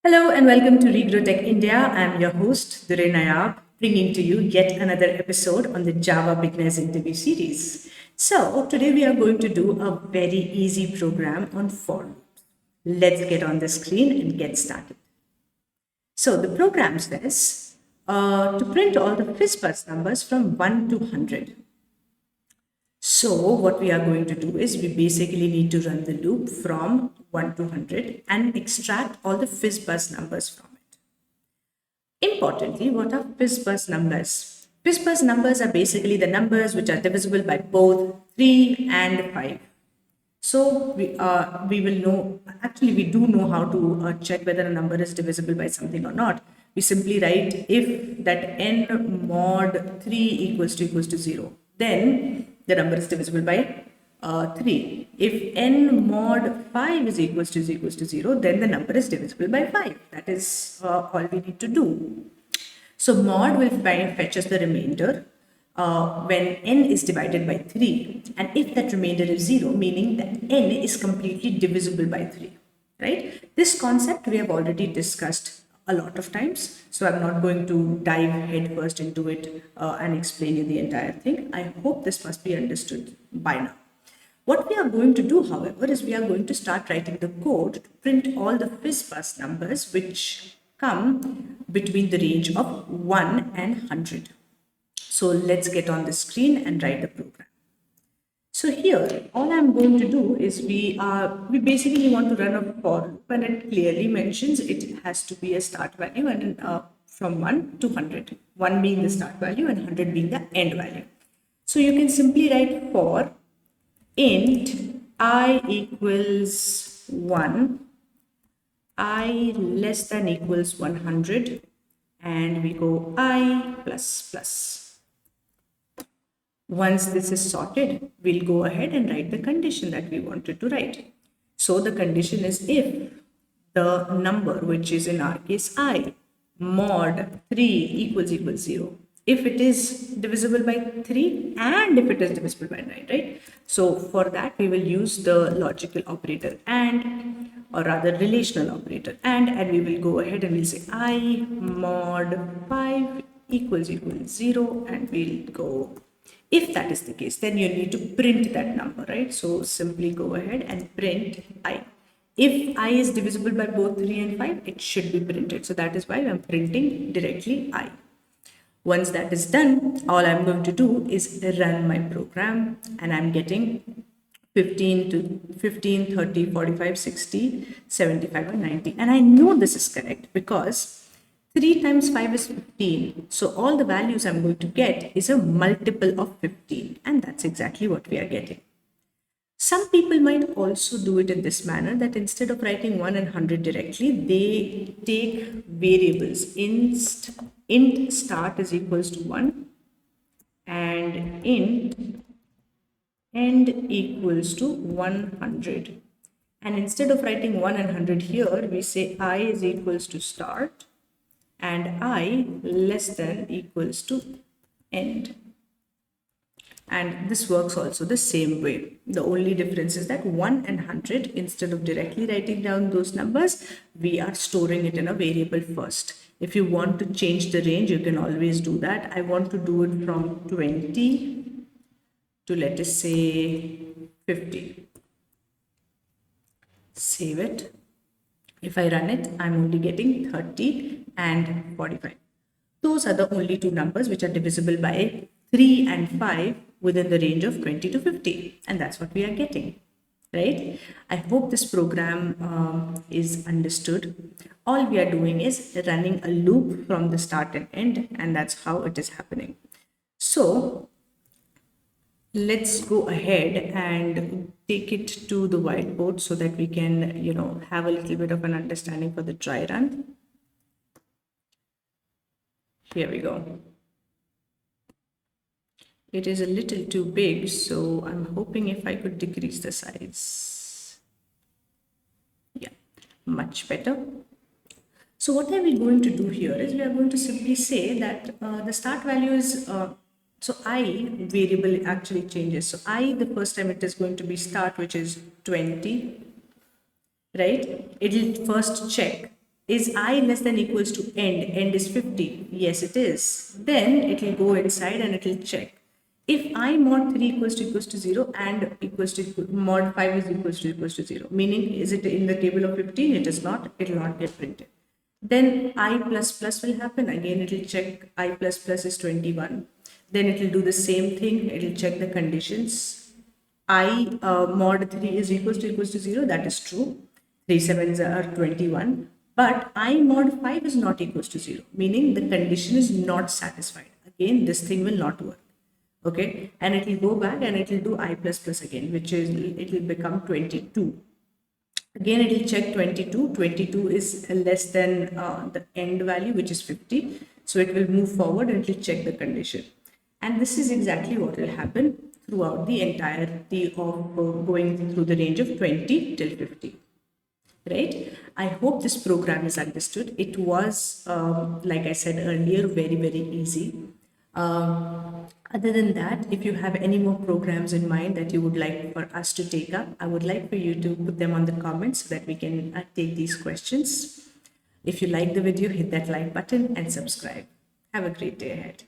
Hello and welcome to Regrow Tech India. I'm your host, Dhirendra, bringing to you yet another episode on the Java Beginners Interview series. So, today we are going to do a very easy program on for loops. Let's get on the screen and get started. So, the program says to print all the FizzBuzz numbers from 1 to 100. So what we are going to do is we basically need to run the loop from 1 to 100 and extract all the FizzBuzz numbers from it. Importantly, what are FizzBuzz numbers? FizzBuzz numbers are basically the numbers which are divisible by both 3 and 5. So we will know, actually we do know how to check whether a number is divisible by something or not. We simply write if that n mod 3 equals to 0, then the number is divisible by 3. If n mod 5 is equals to 0, then the number is divisible by 5. That is all we need to do. So mod will fetch us the remainder when n is divided by 3, and if that remainder is 0, meaning that n is completely divisible by 3, right? This concept we have already discussed a lot of times, so I'm not going to dive headfirst into it and explain you the entire thing. I hope this must be understood by now. What we are going to do, however, is we are going to start writing the code to print all the FizzBuzz numbers which come between the range of 1 and 100. So let's get on the screen and write the program. So here, all I'm going to do is we basically want to run a for loop, and it clearly mentions it has to be a start value and from 1 to 100. 1 being the start value and 100 being the end value. So you can simply write for int I equals 1, I less than equals 100, and we go I plus plus. Once this is sorted, we'll go ahead and write the condition that we wanted to write. So the condition is if the number, which is in our case I, mod 3 equals 0. If it is divisible by 3 and if it is divisible by 9, right? So for that, we will use the logical operator and, or rather relational operator and we will go ahead and we'll say I mod 5 equals 0, and we'll go. If that is the case, then you need to print that number, right? So simply go ahead and print I. If I is divisible by both 3 and 5, it should be printed. So that is why I'm printing directly I. Once that is done, all I'm going to do is run my program, and I'm getting 15, 30, 45, 60, 75, and 90. And I know this is correct because 3 times 5 is 15. So all the values I'm going to get is a multiple of 15. And that's exactly what we are getting. Some people might also do it in this manner, that instead of writing 1 and 100 directly, they take variables. Int start is equals to 1 and int end equals to 100. And instead of writing 1 and 100 here, we say I is equals to start and I less than equals to end. And this works also the same way. The only difference is that 1 and 100, instead of directly writing down those numbers, we are storing it in a variable first. If you want to change the range, you can always do that. I want to do it from 20 to, let us say, 50. Save it. If I run it, I'm only getting 30 and 45. Those are the only two numbers which are divisible by 3 and 5 within the range of 20 to 50. And that's what we are getting, right? I hope this program is understood. All we are doing is running a loop from the start and end, and that's how it is happening. So let's go ahead and take it to the whiteboard so that we can, have a little bit of an understanding for the dry run. Here we go. It is a little too big, so I'm hoping if I could decrease the size. Yeah, much better. So what are we going to do here is we are going to simply say that the start value is, so I variable actually changes. So I, the first time it is going to be start, which is 20, right? It will first check Is I less than equals to end? End is 50. Yes, it is. Then it will go inside and it will check. If I mod 3 equals to 0 and mod 5 is equals to 0, meaning is it in the table of 15? It is not. It will not get printed. Then I plus plus will happen. Again, it will check I plus plus is 21. Then it will do the same thing. It will check the conditions. I mod 3 is equals to 0. That is true. 3 sevens are 21. But I mod 5 is not equals to 0, meaning the condition is not satisfied. Again, this thing will not work. Okay, and it will go back and it will do I plus plus again, which is, it will become 22. Again, it will check 22. 22 is less than the end value, which is 50. So it will move forward and it will check the condition. And this is exactly what will happen throughout the entirety of going through the range of 20 till 50. Right? I hope this program is understood. It was, like I said earlier, very, very easy. Other than that, if you have any more programs in mind that you would like for us to take up, I would like for you to put them on the comments so that we can take these questions. If you like the video, hit that like button and subscribe. Have a great day ahead.